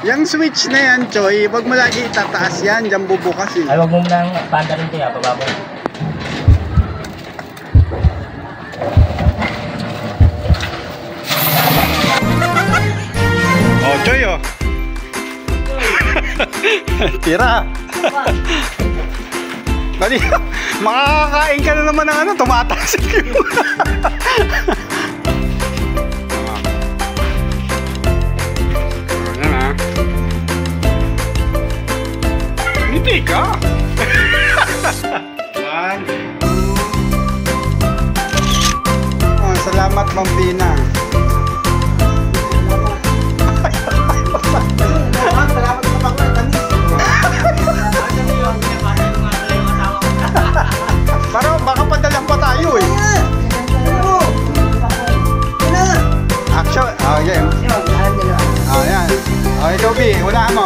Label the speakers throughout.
Speaker 1: Yung switch na yan, Choy, wag mo lagi itataas yan, dyan bubukas eh.
Speaker 2: Ay, wag mo nang panda rin tayo, bababa.
Speaker 1: Oh, Choy oh. Tira. Dali, makakakain ka na naman ng ano, tumataas yung Ngiti ka. One, two. Oh, salamat, Ma'am Pina. Salamat sa pagkatanis. Pero baka padalang pa tayo eh. Action. Oh, yeah. Oh, yan. Oh, ikaw, B. Wala mo.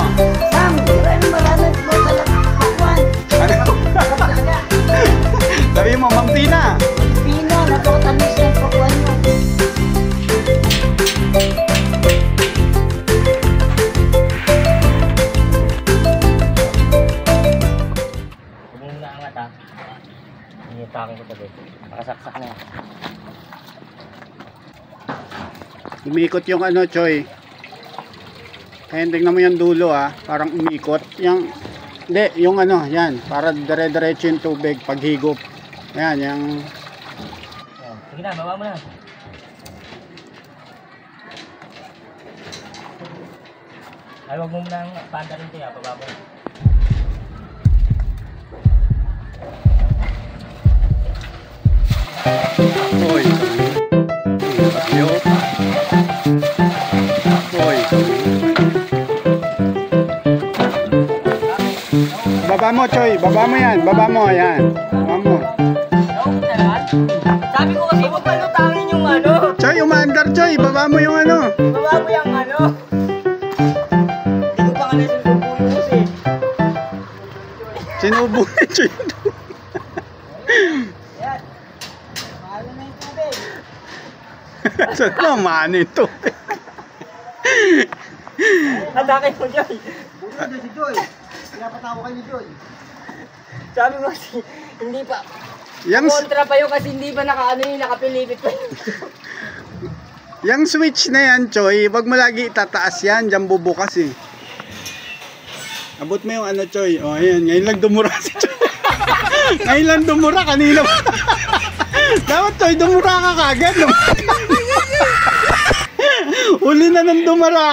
Speaker 1: Sabi mo, Ma'am Pina.
Speaker 3: Pina, napakatamis yung pakuan mo.
Speaker 2: Huwag mo na angat ha. Hinitakin ko tabi. Nakasaksak na yan.
Speaker 1: Umikot yung ano, Choy. Kaya tingnan mo yung dulo ha. Parang umikot. Yung, hindi, yung ano, yan. Para dire-diretso yung tubig pag higop. Yan, yung...
Speaker 2: Sige na, baba mo na. Ay, wag mo nang panda rin tayo, bababa.
Speaker 1: Oy. Yo. Oy. Baba mo, Choy. Baba mo yan. Baba mo, yan. Baba mo.
Speaker 2: Sabi ko kasi, huwag palutangin yung ano.
Speaker 1: Choy, umandar, Choy. Baba mo yung ano.
Speaker 2: Baba mo yung ano. Hindi ko pa nga nasusubo yung kasi.
Speaker 1: Sinubo ni Choy.
Speaker 2: Yan. Mahalo na yung tubig.
Speaker 1: Saan naman ito?
Speaker 2: Atake mo, Joy.
Speaker 3: Bukan na si Joy. Pinapatawa kayo ni Joy.
Speaker 2: Sabi ko kasi, hindi pa.
Speaker 1: Yang,
Speaker 2: Kontra pa yun kasi hindi pa nakaano yung nakapilipit pa yun.
Speaker 1: yang switch na yan, Choy, wag mo lagi itataas yan, dyan bubukas eh. Abot mo yung ano, Choy. O, ayan, ngayon lang dumura si Choy. Ngayon lang dumura, kanina pa. Dapat, Choy, dumura ka kagad. No? Uli na nang dumara.